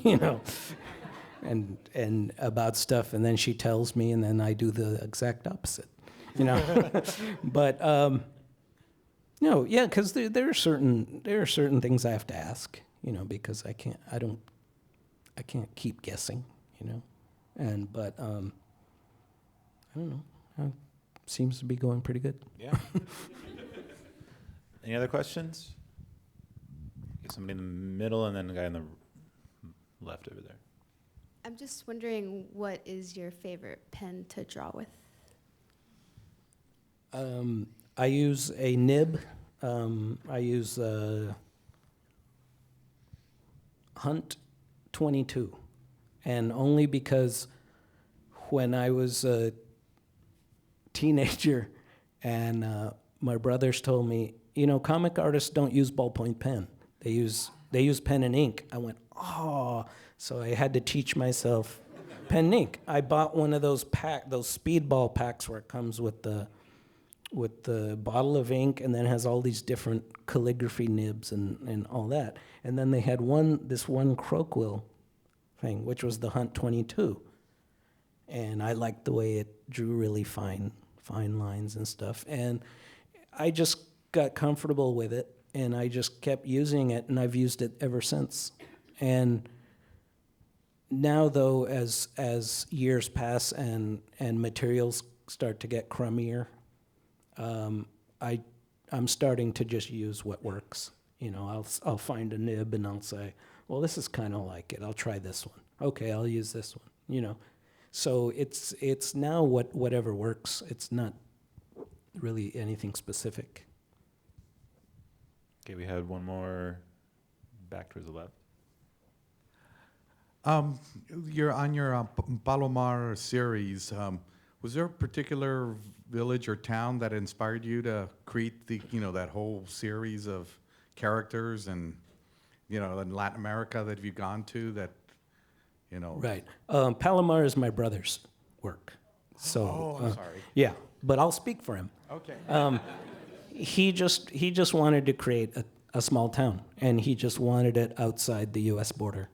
you know, and about stuff, and then she tells me, and then I do the exact opposite, you know. But no, yeah, because there are certain things I have to ask, you know, because I can't keep guessing, you know, but I don't know. Seems to be going pretty good. Yeah. Any other questions? Get somebody in the middle and then the guy on the left over there. I'm just wondering, what is your favorite pen to draw with? I use a nib. I use Hunt 22, and only because when I was a teenager and my brothers told me, you know, comic artists don't use ballpoint pen. They use pen and ink. I went, oh, so I had to teach myself pen and ink. I bought one of those speedball packs where it comes with the bottle of ink and then has all these different calligraphy nibs and all that. And then they had this one Croquill thing, which was the Hunt 22. And I liked the way it drew really fine lines and stuff. And I just got comfortable with it, and I just kept using it, and I've used it ever since. And now, though, as years pass and materials start to get crummier, I'm starting to just use what works. You know, I'll find a nib and I'll say, well, this is kind of like it. I'll try this one. Okay, I'll use this one. You know, so it's now whatever works. It's not really anything specific. Okay, we had one more back towards the left. You're on your Palomar series. Was there a particular village or town that inspired you to create that whole series of characters, and in Latin America that you've gone to that, Right. Palomar is my brother's work. So, I'm sorry. Yeah, but I'll speak for him. Okay. He just wanted to create a small town, and he just wanted it outside the U.S. border.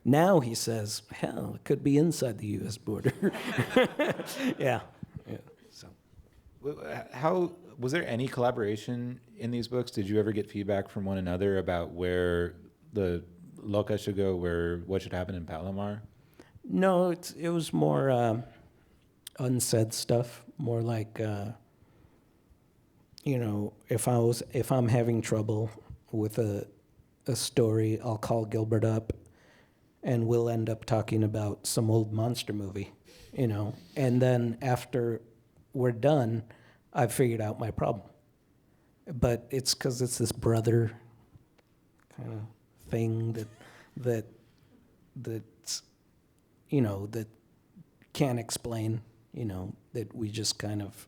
Now he says, hell, it could be inside the U.S. border. Yeah. So, How was there any collaboration in these books? Did you ever get feedback from one another about where the Loca should go, what should happen in Palomar? no, it was more unsaid stuff, more like, if I'm having trouble with a story, I'll call Gilbert up, and we'll end up talking about some old monster movie, and then after we're done, I've figured out my problem. But it's because it's this brother kind of thing that can't explain, that we just kind of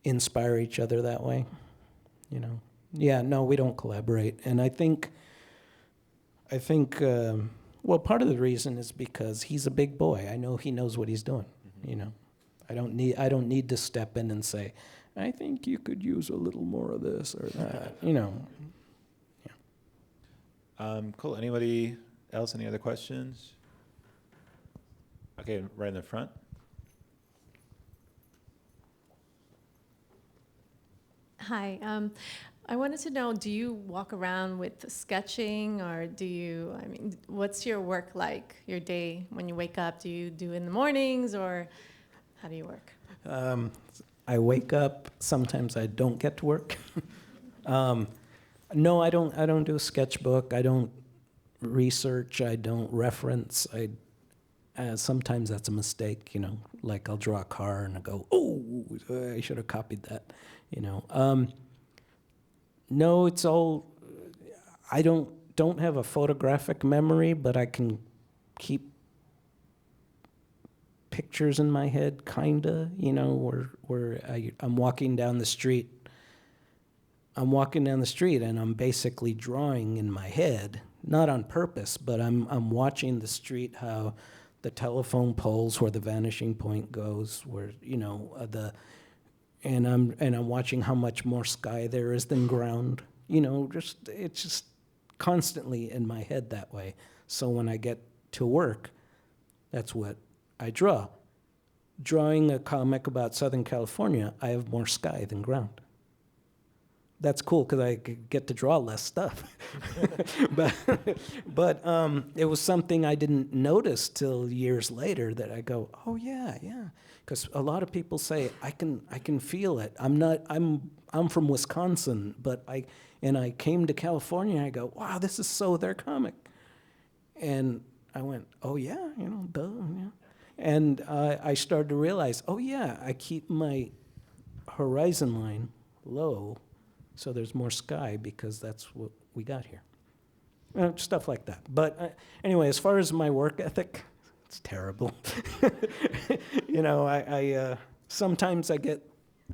inspire each other that way, Yeah, no, we don't collaborate. And I think, well, part of the reason is because he's a big boy. I know he knows what he's doing, I don't need to step in and say, I think you could use a little more of this or that, Yeah. Cool. Anybody else? Any other questions? Okay, right in the front. Hi. I wanted to know, do you walk around with sketching, or I mean, what's your work like, your day when you wake up? Do you do in the mornings, or how do you work? I wake up. Sometimes I don't get to work. No, I don't. I don't do a sketchbook. I don't research. I don't reference. Sometimes that's a mistake. Like I'll draw a car and I go, "Oh, I should have copied that." No, it's all. I don't have a photographic memory, but I can keep pictures in my head, kinda. Where I'm walking down the street. I'm walking down the street and I'm basically drawing in my head, not on purpose, but I'm watching the street, how the telephone poles where the vanishing point goes, where and I'm watching how much more sky there is than ground. It's just constantly in my head that way. So when I get to work, that's what I draw. Drawing a comic about Southern California, I have more sky than ground. That's cool because I get to draw less stuff. but it was something I didn't notice till years later that I go, oh yeah. Because a lot of people say I can feel it. I'm from Wisconsin, but I came to California. And I go, wow, this is so their comic, and I went, oh yeah, duh, yeah. And I started to realize, oh yeah, I keep my horizon line low. So there's more sky because that's what we got here. Stuff like that. But anyway, as far as my work ethic, it's terrible. I sometimes I get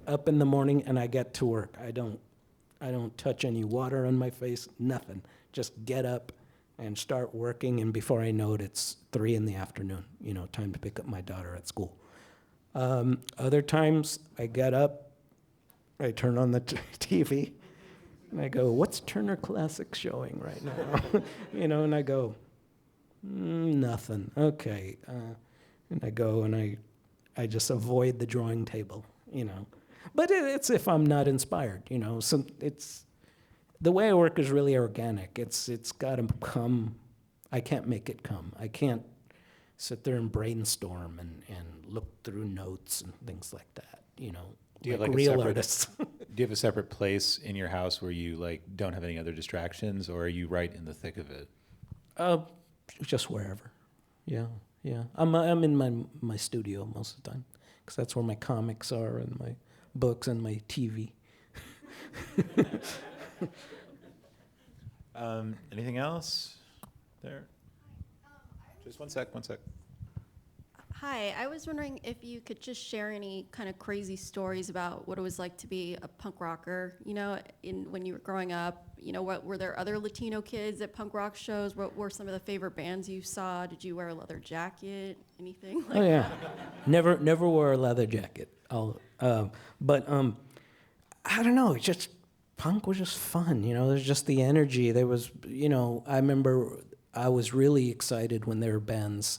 up in the morning and I get to work. I don't touch any water on my face, nothing. Just get up and start working, and before I know it, it's 3 p.m, time to pick up my daughter at school. Other times I get up, I turn on the TV, and I go, what's Turner Classic showing right now? And I go, nothing. Okay. And I go and I just avoid the drawing table, But it's if I'm not inspired, So the way I work is really organic. It's got to come. I can't make it come. I can't sit there and brainstorm and look through notes and things like that, Do you have like like real a separate, artists. Do you have a separate place in your house where you don't have any other distractions, or are you right in the thick of it? Just wherever. Yeah. I'm in my studio most of the time because that's where my comics are and my books and my TV. Anything else there? Just one sec. Hi, I was wondering if you could just share any kind of crazy stories about what it was like to be a punk rocker, when you were growing up. What were there other Latino kids at punk rock shows? What were some of the favorite bands you saw? Did you wear a leather jacket? Anything like Yeah. Never wore a leather jacket. But I don't know, just punk was just fun, there's just the energy. There was, I remember I was really excited when there were bands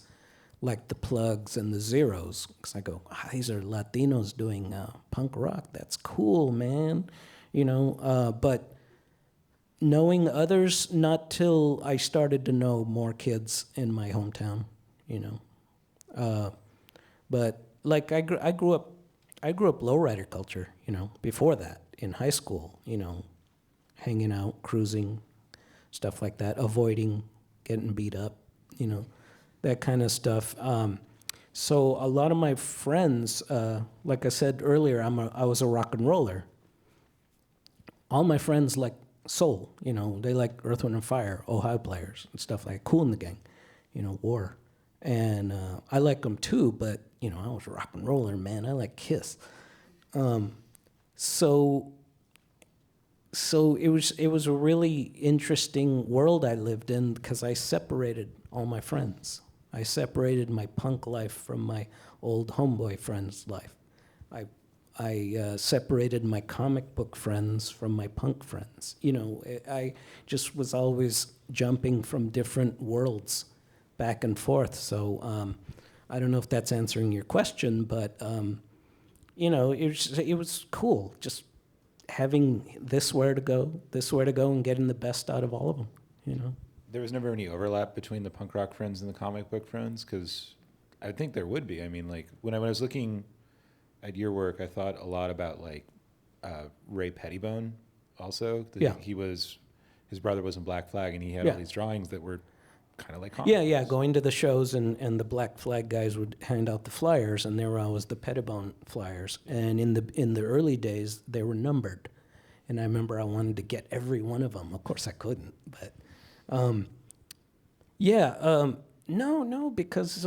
like the Plugs and the Zeros, because I go, these are Latinos doing punk rock. That's cool, man. But knowing others, not till I started to know more kids in my hometown, But like I grew up lowrider culture, before that in high school, hanging out, cruising, stuff like that, avoiding getting beat up, that kind of stuff. So a lot of my friends, like I said earlier, I was a rock and roller. All my friends like soul, they like Earth, Wind, and Fire, Ohio players and stuff like Cool in the Gang, War. And I like them too, but, I was a rock and roller, man. I like Kiss. So it was a really interesting world I lived in because I separated all my friends. I separated my punk life from my old homeboy friend's life. I separated my comic book friends from my punk friends. I just was always jumping from different worlds back and forth. So I don't know if that's answering your question, but it was cool. Just having this where to go, and getting the best out of all of them, you know? There was never any overlap between the punk rock friends and the comic book friends, because I think there would be. I mean, like when I was looking at your work, I thought a lot about like Ray Pettibone also. Yeah. His brother was in Black Flag, and he had Yeah. all these drawings that were kind of like comic Yeah, books. going to the shows and the Black Flag guys would hand out the flyers, and there were always the Pettibone flyers. And in the early days, they were numbered. And I remember I wanted to get every one of them. Of course, I couldn't, but no, because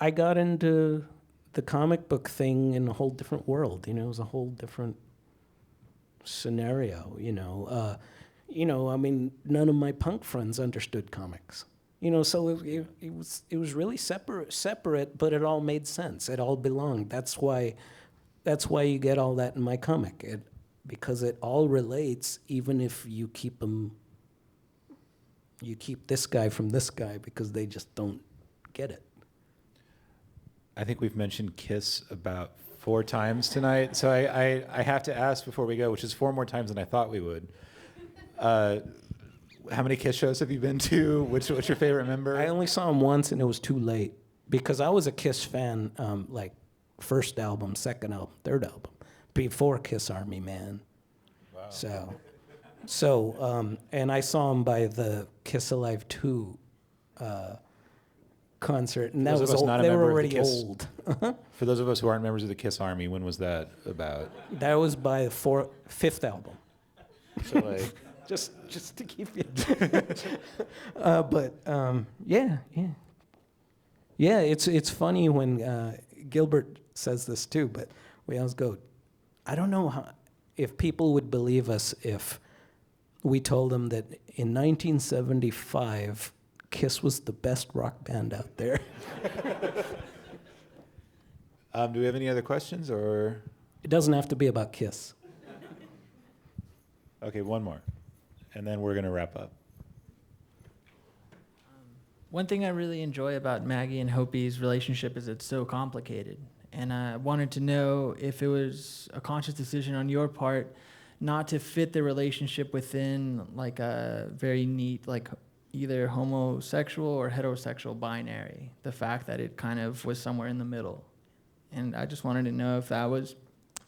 I got into the comic book thing in a whole different world. You know, it was a whole different scenario. I mean, none of my punk friends understood comics. You know, so it was really separate, but it all made sense. It all belonged. That's why you get all that in my comic. Because it all relates, even if you keep this guy from this guy, because they just don't get it. I think we've mentioned Kiss about 4 times tonight, so I have to ask before we go, which is 4 more times than I thought we would. How many Kiss shows have you been to? What's your favorite member? I only saw him once, and it was too late, because I was a Kiss fan, like first album, second album, third album, before Kiss Army Man. Wow. So, and I saw him by the Kiss Alive 2 concert, and that Those of was us old. not a They were member of the already Kiss- old. For those of us who aren't members of the Kiss Army, when was that about? That was by the fifth album. So like, Just to keep you. Yeah. It's funny when Gilbert says this too, but we always go, I don't know if people would believe us if we told them that in 1975, Kiss was the best rock band out there. do we have any other questions, or? It doesn't have to be about Kiss. Okay, one more, and then we're gonna wrap up. One thing I really enjoy about Maggie and Hopi's relationship is it's so complicated. And I wanted to know if it was a conscious decision on your part not to fit the relationship within like a very neat, like either homosexual or heterosexual binary. The fact that it kind of was somewhere in the middle. And I just wanted to know if that was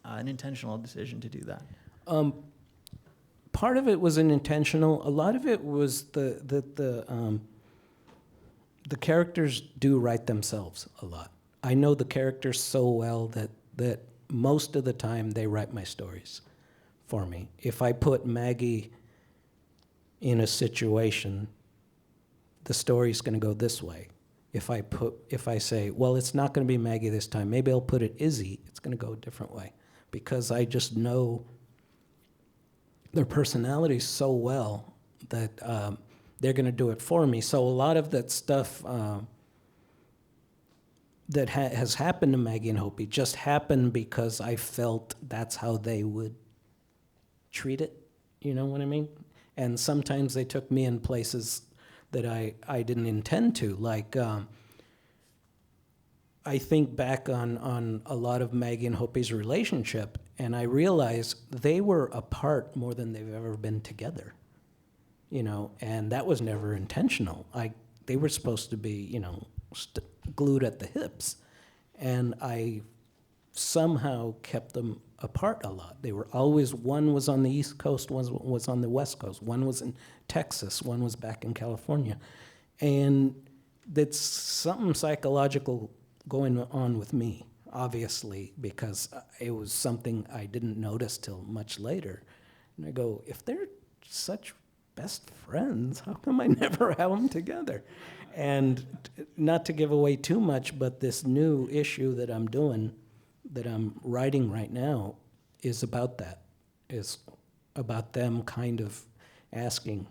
an intentional decision to do that. Part of it was intentional. A lot of it was the characters do write themselves a lot. I know the characters so well that most of the time they write my stories for me. If I put Maggie in a situation, the story's going to go this way. If I say, well, it's not going to be Maggie this time, maybe I'll put it Izzy, it's going to go a different way, because I just know their personalities so well that they're going to do it for me. So a lot of that stuff that has happened to Maggie and Hopi just happened because I felt that's how they would treat it. You know what I mean? And sometimes they took me in places that I didn't intend to. Like, I think back on a lot of Maggie and Hopi's relationship, and I realize they were apart more than they've ever been together. You know, and that was never intentional. They were supposed to be, you know, glued at the hips, and I somehow kept them apart a lot. They were always, one was on the East Coast, one was on the West Coast, one was in Texas, one was back in California. And that's something psychological going on with me, obviously, because it was something I didn't notice till much later. And I go, if they're such best friends, how come I never have them together? And not to give away too much, but this new issue that I'm doing, that I'm writing right now, is about that. Is about them kind of asking,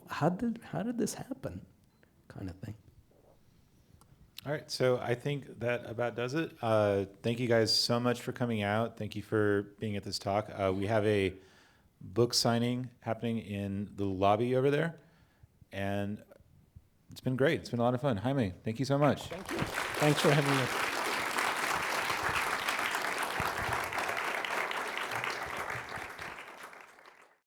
how did this happen, kind of thing. All right, so I think that about does it. Thank you guys so much for coming out. Thank you for being at this talk. We have a book signing happening in the lobby over there, and it's been great. It's been a lot of fun. Jaime, thank you so much. Thank you. Thanks for having us.